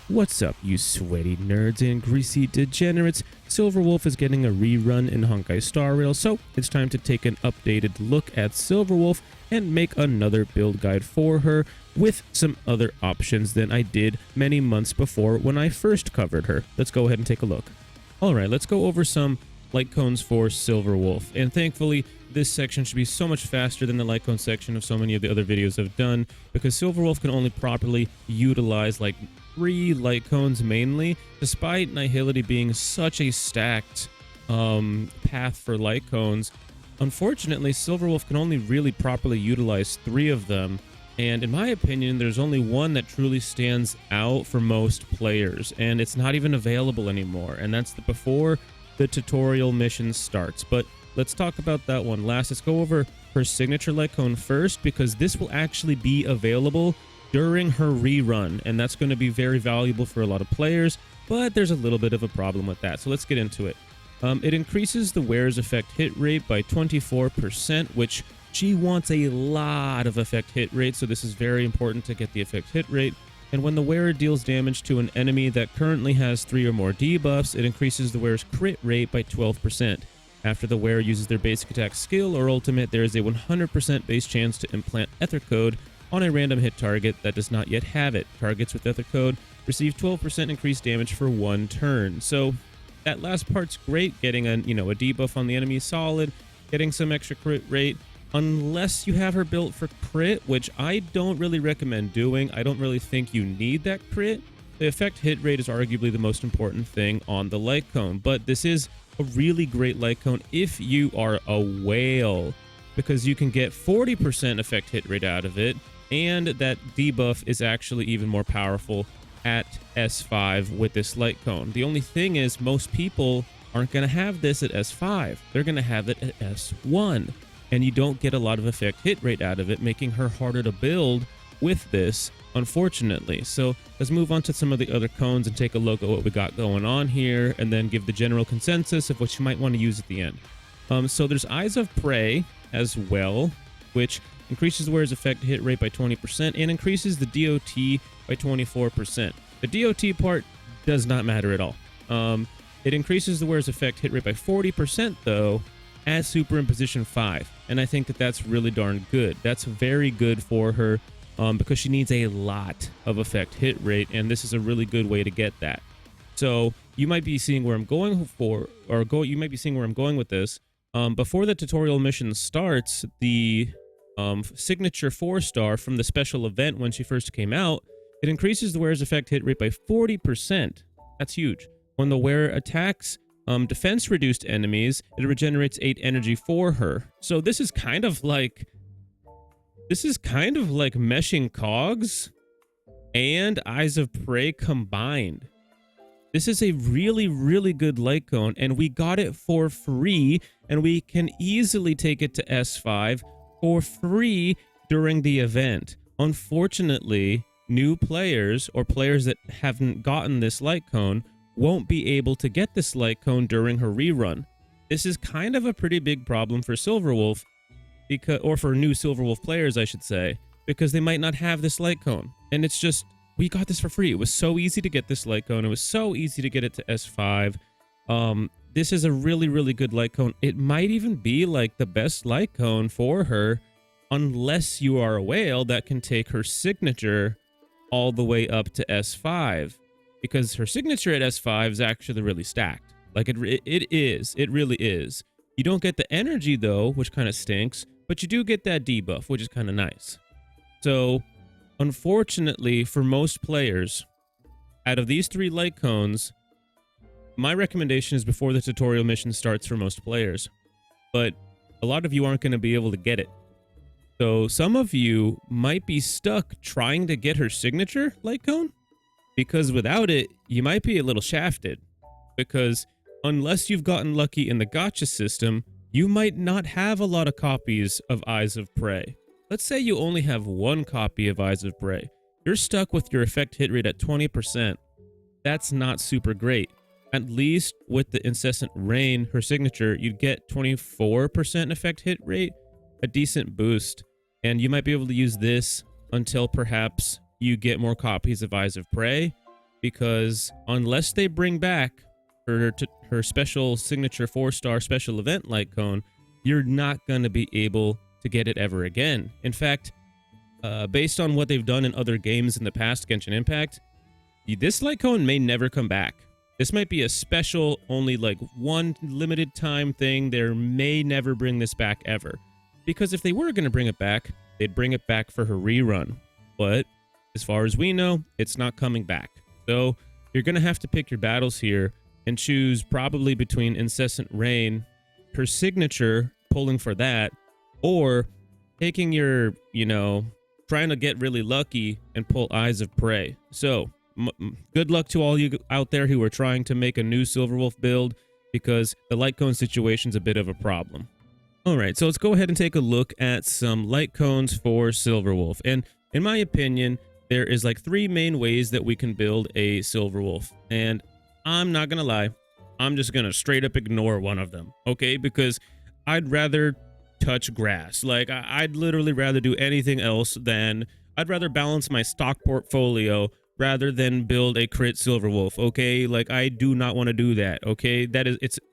What's up, you sweaty nerds and greasy degenerates? Silverwolf is getting a rerun in Honkai Star Rail, so it's time to take an updated look at Silverwolf and make another build guide for her with some other options than I did many months before when I first covered her. Let's go ahead and take a look. Alright, let's go over some light cones for Silverwolf, and thankfully this section should be so much faster than the light cone section of so many of the other videos I've done, because Silverwolf can only properly utilize like 3 light cones mainly, despite Nihility being such a stacked path for light cones. Unfortunately, Silverwolf can only really properly utilize 3 of them, and in my opinion, there's only one that truly stands out for most players, and it's not even available anymore, and that's before the tutorial mission starts. But let's talk about that one last. Let's go over her signature light cone first, because this will actually be available during her rerun, and that's going to be very valuable for a lot of players, but there's a little bit of a problem with that, so let's get into it. It increases the wearer's effect hit rate by 24%, which she wants a lot of effect hit rate, so this is very important to get the effect hit rate. And when the wearer deals damage to an enemy that currently has 3 or more debuffs, it increases the wearer's crit rate by 12%. After the wearer uses their basic attack skill or ultimate, there is a 100% base chance to implant Ether Code on a random hit target that does not yet have it. Targets with Ether Code receive 12% increased damage for 1 turn. So that last part's great, getting a debuff on the enemy is solid, getting some extra crit rate, unless you have her built for crit, which I don't really recommend doing. I don't really think you need that crit. The effect hit rate is arguably the most important thing on the light cone, but this is a really great light cone if you are a whale, because you can get 40% effect hit rate out of it, and that debuff is actually even more powerful at S5 with this light cone. The only thing is, most people aren't going to have this at S5. They're going to have it at S1, and you don't get a lot of effect hit rate out of it, making her harder to build with this, unfortunately. So let's move on to some of the other cones and take a look at what we got going on here, and then give the general consensus of what you might want to use at the end. So there's Eyes of Prey as well, which increases the wearer's effect hit rate by 20% and increases the DOT by 24%. The DOT part does not matter at all. It increases the wearer's effect hit rate by 40% though at Superimposition 5, and I think that that's really darn good. That's very good for her because she needs a lot of effect hit rate, and this is a really good way to get that. So you might be seeing where I'm going you might be seeing where I'm going with this. Before the tutorial mission starts, the signature 4-star from the special event when she first came out, it increases the wearer's effect hit rate by 40%. That's huge. When the wearer attacks defense reduced enemies, it regenerates 8 energy for her. So this is kind of like meshing cogs and Eyes of Prey combined. This is a really, really good light cone, and we got it for free, and we can easily take it to S5 for free during the event. Unfortunately, new players or players that haven't gotten this light cone won't be able to get this light cone during her rerun. This is kind of a pretty big problem for Silverwolf, or for new Silverwolf players, I should say, because they might not have this light cone. And it's just, we got this for free. It was so easy to get this light cone. It was so easy to get it to S5. This is a really, really good light cone. It might even be like the best light cone for her, unless you are a whale that can take her signature all the way up to S5, because her signature at S5 is actually really stacked. Like it really is. You don't get the energy though, which kind of stinks, but you do get that debuff, which is kind of nice. So unfortunately for most players, out of these 3 light cones, my recommendation is before the tutorial mission starts for most players, but a lot of you aren't going to be able to get it. So some of you might be stuck trying to get her signature light cone, because without it, you might be a little shafted, because unless you've gotten lucky in the gacha system, you might not have a lot of copies of Eyes of Prey. Let's say you only have 1 copy of Eyes of Prey. You're stuck with your effect hit rate at 20%. That's not super great. At least with the Incessant Rain, her signature, you'd get 24% effect hit rate, a decent boost, and you might be able to use this until perhaps you get more copies of Eyes of Prey, because unless they bring back her special signature 4-star special event light cone, you're not going to be able to get it ever again. In fact, based on what they've done in other games in the past, Genshin Impact, this light cone may never come back. This might be a special, only like one limited time thing. They may never bring this back ever. Because if they were going to bring it back, they'd bring it back for her rerun. But as far as we know, it's not coming back. So you're going to have to pick your battles here and choose probably between Incessant Rain, her signature, pulling for that, or taking your, trying to get really lucky and pull Eyes of Prey. So good luck to all you out there who are trying to make a new Silverwolf build, because the light cone situation's a bit of a problem. All right, so let's go ahead and take a look at some light cones for Silverwolf. And in my opinion, there is like 3 main ways that we can build a Silverwolf. And I'm not gonna lie, I'm just gonna straight up ignore one of them, okay? Because I'd rather touch grass. Like, I'd literally rather do anything else than, I'd rather balance my stock portfolio rather than build a crit Silverwolf, okay? Like, I do not want to do that, okay?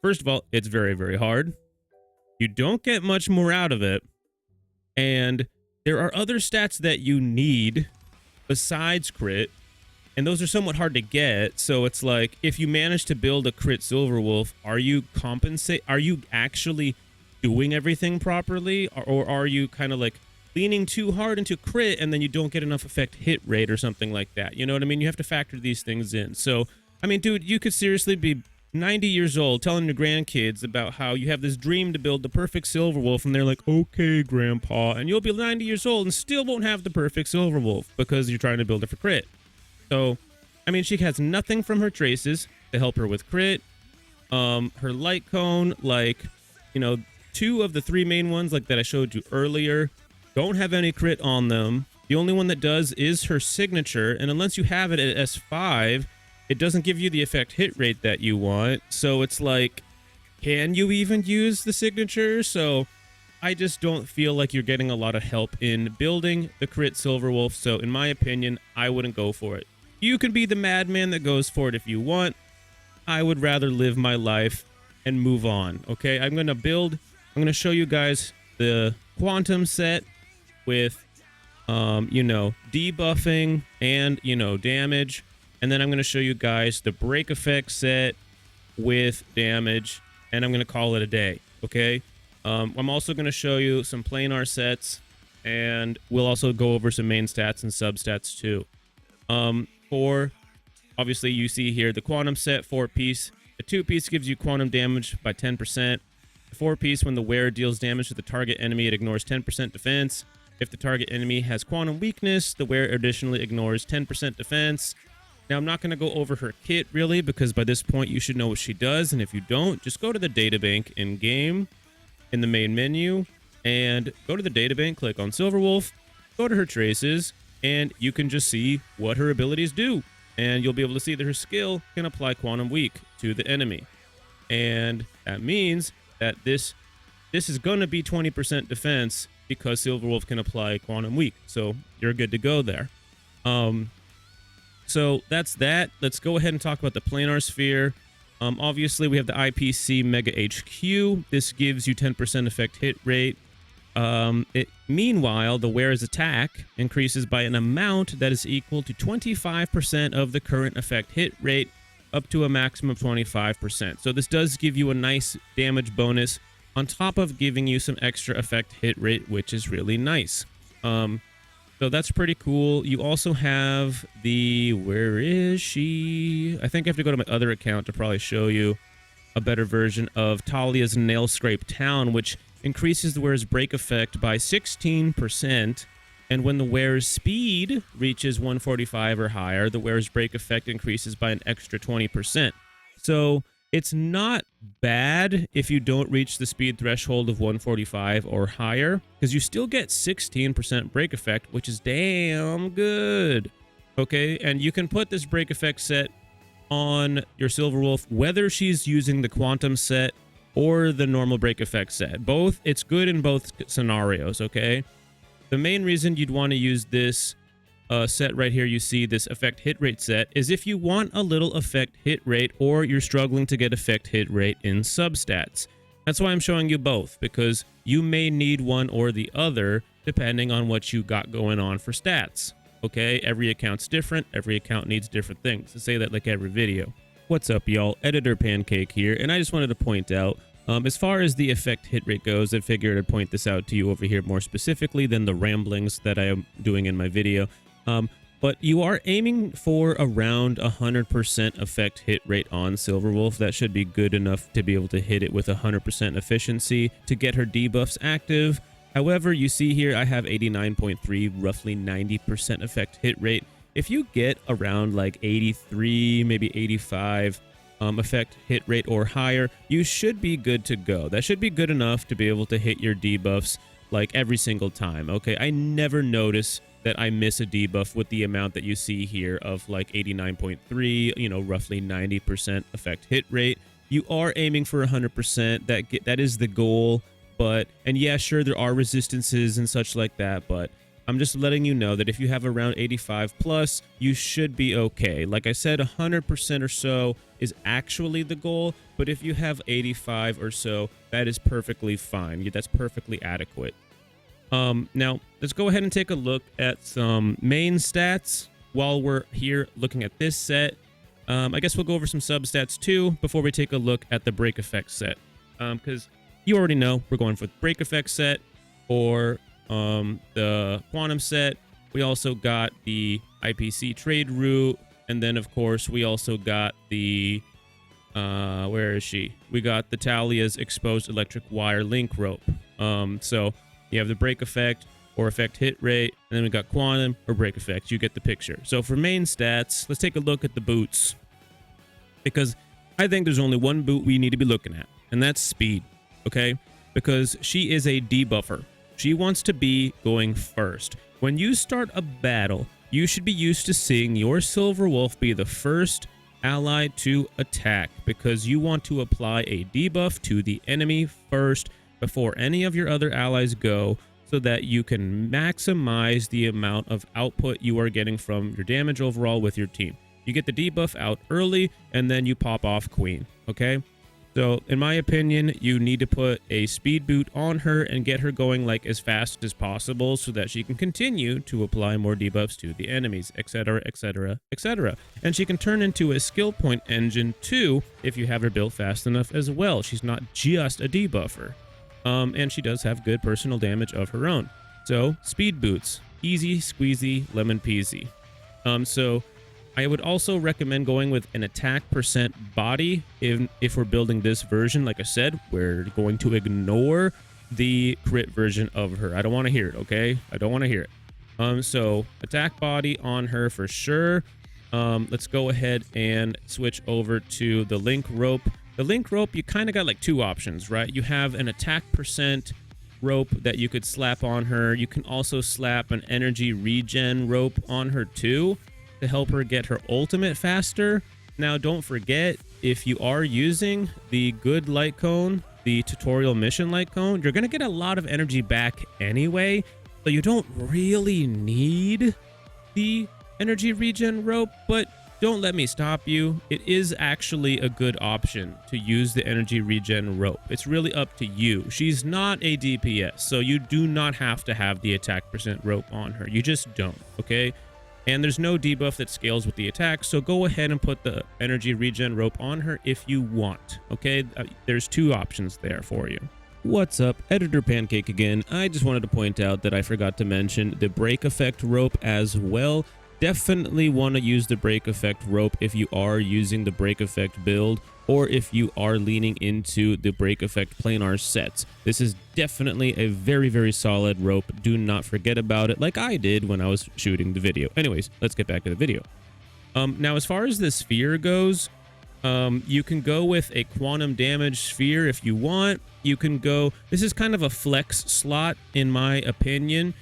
First of all, it's very, very hard. You don't get much more out of it. And there are other stats that you need besides crit, and those are somewhat hard to get. So it's like, if you manage to build a crit Silverwolf, are you actually doing everything properly, or are you kind of like leaning too hard into crit and then you don't get enough effect hit rate or something like that? You know what I mean? You have to factor these things in. So, I mean, dude, you could seriously be 90 years old telling your grandkids about how you have this dream to build the perfect Silverwolf, and they're like, okay, grandpa, and you'll be 90 years old and still won't have the perfect Silverwolf because you're trying to build it for crit. So, I mean, she has nothing from her traces to help her with crit. Her light cone, like, 2 of the 3 main ones, like that I showed you earlier, don't have any crit on them. The only one that does is her signature, and unless you have it at S5, it doesn't give you the effect hit rate that you want. So it's like, can you even use the signature? So I just don't feel like you're getting a lot of help in building the crit Silverwolf. So in my opinion, I wouldn't go for it. You can be the madman that goes for it if you want. I would rather live my life and move on. Okay, I'm going to show you guys the quantum set with, debuffing and, damage. And then I'm going to show you guys the break effect set with damage, and I'm going to call it a day, okay? I'm also going to show you some planar sets, and we'll also go over some main stats and substats too. Obviously, you see here the quantum set 4-piece. The 2-piece gives you quantum damage by 10%. The 4-piece, when the wearer deals damage to the target enemy, it ignores 10% defense. If the target enemy has quantum weakness, the wearer additionally ignores 10% defense. Now, I'm not going to go over her kit, really, because by this point, you should know what she does. And if you don't, just go to the databank in-game, in the main menu, and go to the databank, click on Silverwolf, go to her traces, and you can just see what her abilities do. And you'll be able to see that her skill can apply Quantum Weak to the enemy. And that means that this is going to be 20% defense because Silverwolf can apply Quantum Weak. So you're good to go there. So that's that. Let's go ahead and talk about the Planar Sphere. Obviously, we have the IPC Mega HQ. This gives you 10% effect hit rate. Meanwhile, the wearer's attack increases by an amount that is equal to 25% of the current effect hit rate, up to a maximum of 25%. So this does give you a nice damage bonus on top of giving you some extra effect hit rate, which is really nice. So that's pretty cool. You also have the, where is she? I think I have to go to my other account to probably show you a better version of Talia's Nail Scrape Town, which increases the wearer's break effect by 16%. And when the wearer's speed reaches 145 or higher, the wearer's break effect increases by an extra 20%. So it's not bad if you don't reach the speed threshold of 145 or higher, because you still get 16% break effect, which is damn good. Okay, and you can put this break effect set on your Silverwolf, whether she's using the quantum set or the normal break effect set. Both, it's good in both scenarios, okay? The main reason you'd want to use this set right here, you see this effect hit rate set, is if you want a little effect hit rate or you're struggling to get effect hit rate in substats. That's why I'm showing you both, because you may need one or the other depending on what you got going on for stats. Okay, every account's different, every account needs different things. I say that like every video. What's up, y'all? Editor Pancake here, and I just wanted to point out, as far as the effect hit rate goes, I figured I'd point this out to you over here more specifically than the ramblings that I am doing in my video. But you are aiming for around 100% effect hit rate on Silverwolf. That should be good enough to be able to hit it with 100% efficiency to get her debuffs active. However, you see here I have 89.3, roughly 90% effect hit rate. If you get around like 83, maybe 85 effect hit rate or higher, you should be good to go. That should be good enough to be able to hit your debuffs like every single time. Okay, I never notice that I miss a debuff with the amount that you see here of like 89.3, you know, roughly 90% effect hit rate. You are aiming for 100%. That is the goal. And yeah, sure, there are resistances and such like that, but I'm just letting you know that if you have around 85 plus, you should be okay. Like I said, 100% or so is actually the goal, but if you have 85 or so, that is perfectly fine. That's perfectly adequate. Now, let's go ahead and take a look at some main stats while we're here looking at this set. I guess we'll go over some substats too before we take a look at the break effect set. Because you already know we're going for the break effect set or the quantum set. We also got the IPC trade route, and then of course we also got the where is she? We got the Talia's exposed electric wire link rope. So you have the break effect or effect hit rate, and then we got quantum or break effect. You get the picture. So for main stats, let's take a look at the boots, because I think there's only one boot we need to be looking at, and that's speed. Okay, because she is a debuffer. She wants to be going first. When you start a battle, you should be used to seeing your Silverwolf be the first ally to attack, because you want to apply a debuff to the enemy first before any of your other allies go, so that you can maximize the amount of output you are getting from your damage overall with your team. You get the debuff out early, and then you pop off Queen, okay? So, in my opinion, you need to put a speed boot on her and get her going like as fast as possible so that she can continue to apply more debuffs to the enemies, etc., etc., etc. And she can turn into a skill point engine too if you have her built fast enough as well. She's not just a debuffer. And she does have good personal damage of her own. So, speed boots. Easy, squeezy, lemon peasy. So, I would also recommend going with an attack percent body if we're building this version. Like I said, we're going to ignore the crit version of her. I don't want to hear it, okay? I don't want to hear it. So, attack body on her for sure. Let's go ahead and switch over to the link rope. The link rope, you kind of got like two options, right? You have an attack percent rope that you could slap on her. You can also slap an energy regen rope on her too to help her get her ultimate faster. Now, don't forget, if you are using the good light cone, the tutorial mission light cone, you're going to get a lot of energy back anyway, so you don't really need the energy regen rope, but don't let me stop you. It is actually a good option to use the energy regen rope. It's really up to you. She's not a DPS, so you do not have to have the attack percent rope on her. You just don't, okay? And there's no debuff that scales with the attack, so go ahead and put the energy regen rope on her if you want, okay? There's two options there for you. What's up, Editor Pancake again. I just wanted to point out that I forgot to mention the break effect rope as well. Definitely want to use the break effect rope if you are using the break effect build, or if you are leaning into the break effect planar sets. This is definitely a very, very solid rope. Do not forget about it like I did when I was shooting the video. Anyways, let's get back to the video. Now, as far as the sphere goes, you can go with a quantum damage sphere if you want. You can go, this is kind of a flex slot in my opinion.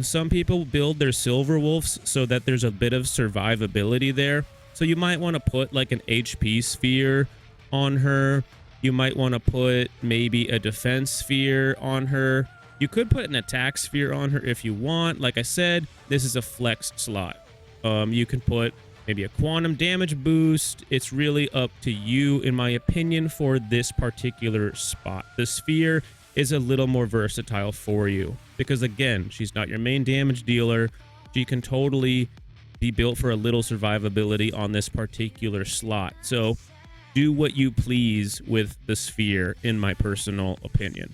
Some people build their Silverwolves so that there's a bit of survivability there. So you might want to put like an HP sphere on her. You might want to put maybe a defense sphere on her. You could put an attack sphere on her if you want. Like I said, this is a flex slot. You can put maybe a quantum damage boost. It's really up to you, in my opinion, for this particular spot. The sphere is a little more versatile for you because, again, she's not your main damage dealer. She can totally be built for a little survivability on this particular slot. So do what you please with the sphere, in my personal opinion.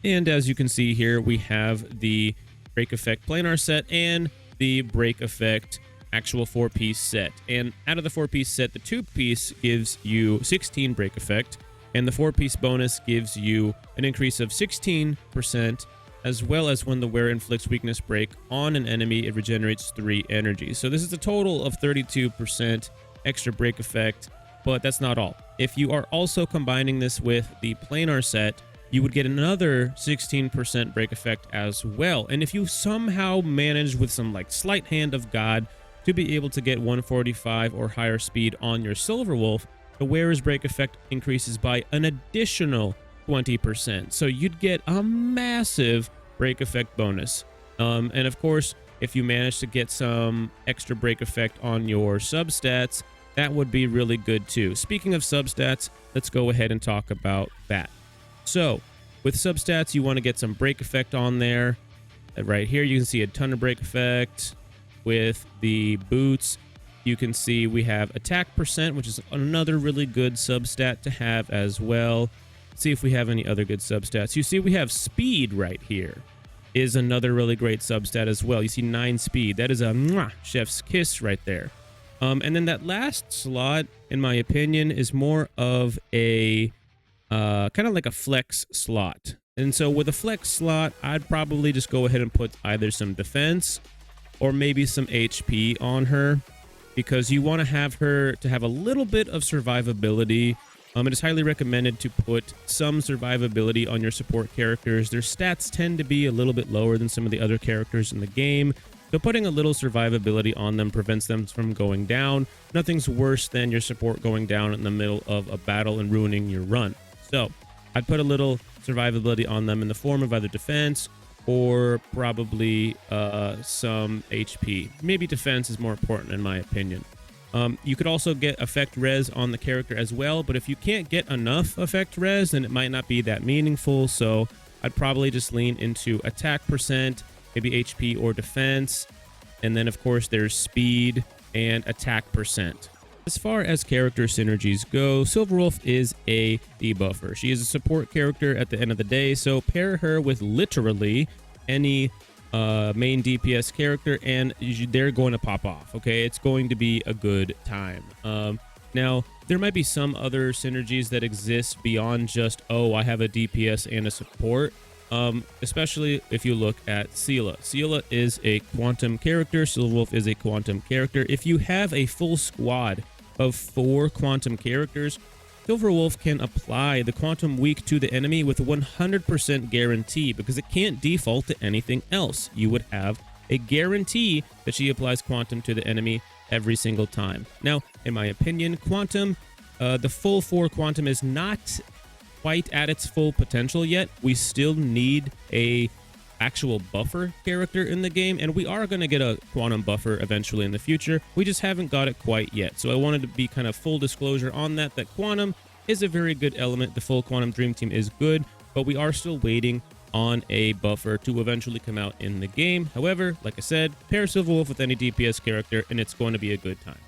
And as you can see here, we have the Break Effect Planar set and the Break Effect actual 4-piece set. And out of the 4-piece set, the 2-piece gives you 16 Break Effect, and the 4-piece bonus gives you an increase of 16%, as well as when the wearer inflicts weakness break on an enemy, it regenerates 3 energy. So this is a total of 32% extra Break Effect, but that's not all. If you are also combining this with the Planar set, you would get another 16% Break Effect as well. And if you somehow manage with some like sleight hand of God to be able to get 145 or higher speed on your Silver Wolf, the wearer's Break Effect increases by an additional 20%. So you'd get a massive Break Effect bonus. And of course, if you manage to get some extra Break Effect on your substats, that would be really good too. Speaking of substats, let's go ahead and talk about that. So with substats, you want to get some Break Effect on there. Right here, you can see a ton of Break Effect. With the boots, you can see we have attack percent, which is another really good substat to have as well. Let's see if we have any other good substats. You see we have speed right here is another really great substat as well. You see 9 speed. That is a mwah, chef's kiss right there. And then that last slot, in my opinion, is more of a kind of like a flex slot. And so with a flex slot, I'd probably just go ahead and put either some defense or maybe some HP on her, because you want to have her to have a little bit of survivability. It is highly recommended to put some survivability on your support characters. Their stats tend to be a little bit lower than some of the other characters in the game, so putting a little survivability on them prevents them from going down. Nothing's worse than your support going down in the middle of a battle and ruining your run. So I'd put a little survivability on them in the form of either defense or probably some HP. Maybe defense is more important in my opinion. You could also get effect res on the character as well, but if you can't get enough effect res, then it might not be that meaningful. So I'd probably just lean into attack percent, maybe HP or defense. And then of course there's speed and attack percent. As far as character synergies go, Silverwolf is a debuffer. She is a support character at the end of the day, so pair her with literally any main DPS character and they're going to pop off, okay? It's going to be a good time. Now, there might be some other synergies that exist beyond just, oh, I have a DPS and a support, especially if you look at Seela. Seela is a quantum character. Silverwolf is a quantum character. If you have a full squad of 4 quantum characters, Silverwolf can apply the quantum weak to the enemy with a 100% guarantee because it can't default to anything else. You would have a guarantee that she applies quantum to the enemy every single time. Now, in my opinion, quantum, the full 4 quantum is not quite at its full potential yet. We still need a actual buffer character in the game, and we are going to get a quantum buffer eventually in the future. We just haven't got it quite yet. So I wanted to be kind of full disclosure on that quantum is a very good element. The full quantum dream team is good, but we are still waiting on a buffer to eventually come out in the game. However, like I said, pair Silverwolf with any DPS character and it's going to be a good time.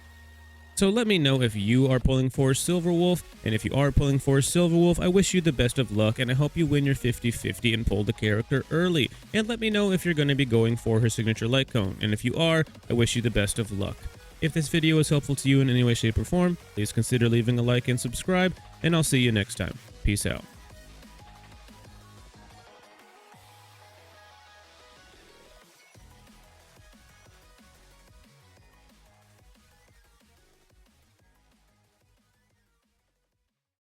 So let me know if you are pulling for Silverwolf, and if you are pulling for Silverwolf, I wish you the best of luck, and I hope you win your 50-50 and pull the character early. And let me know if you're going to be going for her signature light cone, and if you are, I wish you the best of luck. If this video was helpful to you in any way, shape, or form, please consider leaving a like and subscribe, and I'll see you next time. Peace out.